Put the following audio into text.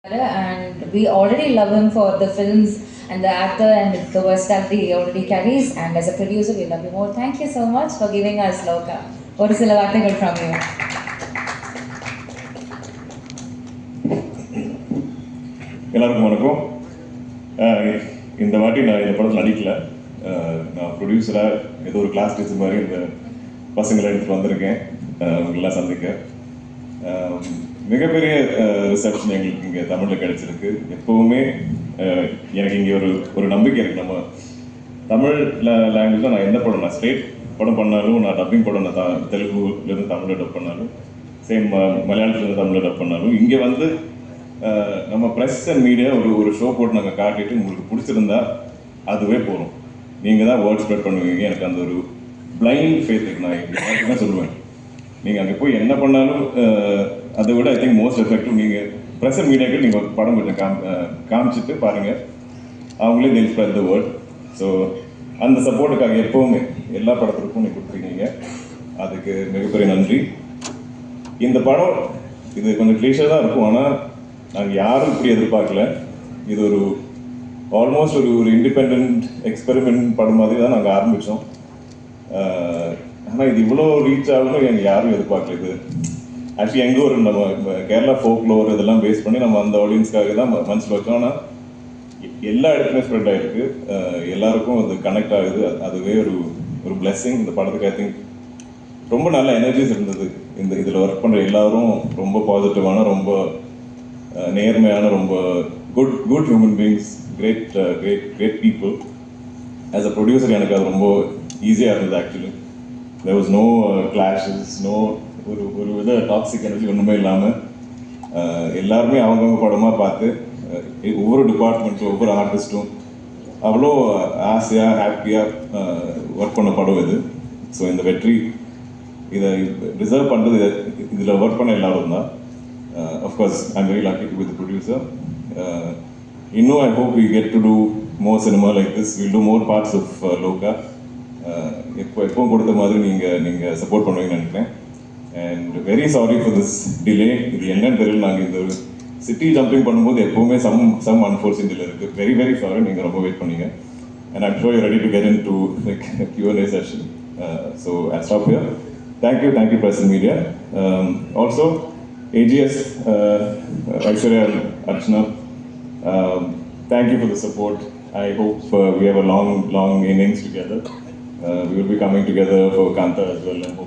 And we already love him for the films and the actor and the versatility he already carries. And as a producer, we love you more. Thank you so much for giving us Loka. What is the Lavatagal from you? எல்லாருக்கும் வணக்கம். இந்த வாட்டி நான் இந்த படத்தில் நடிக்கல. நான் ப்ரொடியூசராக ஏதோ ஒரு கிளாஸ் டீச்சர் மாதிரி இந்த பசங்களை எடுத்துகிட்டு வந்திருக்கேன் அவங்களெல்லாம் சந்திக்க. மிகப்பெரிய ரிசப்ஷன் எங்களுக்கு இங்கே தமிழில் கிடைச்சிருக்கு. எப்போவுமே எனக்கு இங்கே ஒரு நம்பிக்கை இருக்குது. நம்ம தமிழ் லாங்குவேஜில் நான் எந்த படம், நான் ஸ்டேட் படம் பண்ணாலும், நான் டப்பிங் படம் நான் தெலுங்குலேருந்து தமிழில் டப் பண்ணாலும், சேம் மலையாளத்துலேருந்து தமிழில் டப் பண்ணாலும், இங்கே வந்து நம்ம ப்ரெஸ் அண்ட் மீடியா ஒரு ஷோ போட்டு நாங்கள் காட்டிட்டு உங்களுக்கு பிடிச்சிருந்தா அதுவே போகிறோம். நீங்கள் தான் வேர்ட் ஸ்ப்ரெட் பண்ணுவீங்க. எனக்கு அந்த ஒரு பிளைண்ட் ஃபேத் இருக்கு. நான் தான் சொல்லுவேன், நீங்கள் அங்கே போய் என்ன பண்ணாலும் அதை விட ஐ திங்க் மோஸ்ட் எஃபெக்டிவ் நீங்கள் ப்ரெஸ் அண்ட் மீடியாவுக்கு நீங்கள் படம் கொஞ்சம் காமிச்சிட்டு பாருங்கள், அவங்களே தில் ஸ்ப்ரெட் த வேர்ட். ஸோ அந்த சப்போர்ட்டுக்காக எப்போவுமே எல்லா படத்துக்கும் நீங்கள் கொடுத்துருக்கீங்க, அதுக்கு மிகப்பெரிய நன்றி. இந்த படம் இது கொஞ்சம் கிளீஷாக தான் இருக்கும், ஆனால் நாங்கள் யாரும் இப்படி எதிர்பார்க்கல. இது ஒரு ஆல்மோஸ்ட் ஒரு இண்டிபெண்ட் எக்ஸ்பெரிமெண்ட் படம் மாதிரி தான் நாங்கள் ஆரம்பித்தோம். ஆனால் இது இவ்வளோ ரீச் ஆகணும் எங்கள் யாரும் எதிர்பார்க்கல. இது ஆக்சுவலி எங்கே ஒரு நம்ம கேரளா ஃபோக்லோர் இதெல்லாம் பேஸ் பண்ணி நம்ம அந்த ஆடியன்ஸ்க்காக தான் மனசில் வச்சோம். ஆனால் எல்லா இடத்துலையும் ஸ்ப்ரெட் ஆகிருக்கு, எல்லாருக்கும் அது கனெக்ட் ஆகுது. அதுவே ஒரு பிளெஸ்ஸிங் இந்த படத்துக்கு. ஐ திங்க் ரொம்ப நல்ல எனர்ஜிஸ் இருந்தது. இதில் ஒர்க் பண்ணுற எல்லாரும் ரொம்ப பாசிட்டிவான, ரொம்ப நேர்மையான, ரொம்ப good human beings, great people. As a producer எனக்கு அது ரொம்ப ஈஸியாக இருந்தது. Actually there was no clashes, no ஒரு வித டாக்ஸிக் எனர்ஜி ஒன்றுமே இல்லாமல் எல்லாருமே அவங்கவுங்க படமாக பார்த்து ஒவ்வொரு டிபார்ட்மெண்ட்டும் ஒவ்வொரு ஆர்டிஸ்ட்டும் அவ்வளோ ஆசையாக ஹாப்பியாக ஒர்க் பண்ண படம் இது. ஸோ இந்த வெற்றி இதை ரிசர்வ் பண்ணுறது இதில் ஒர்க் பண்ண எல்லாரும் தான். Of course I am very lucky to be the producer. இன்னும் I hope we get to do more cinema like this. Will do more parts of Loka. எப்பவும் கொடுத்த மாதிரி நீங்கள் சப்போர்ட் பண்ணுவீங்கன்னு நினைக்கிறேன். And very sorry for this delay. இது என்னன்னு தெரியல. நாங்கள் இந்த ஒரு சிட்டி ஜம்பிங் பண்ணும்போது எப்போவுமே சம் அன்ஃபோர்ச்சுனேட் டிலே இருக்குது. Very sorry. நீங்கள் ரொம்ப வெயிட் பண்ணீங்க. And I'm sure you ready to get in to Q&A session. So I'll stop here. Thank you press and media. Also AGS, Aishwarya, Archana, thank you for the support. I hope we have a long innings together. We will be coming together for Kanta as well.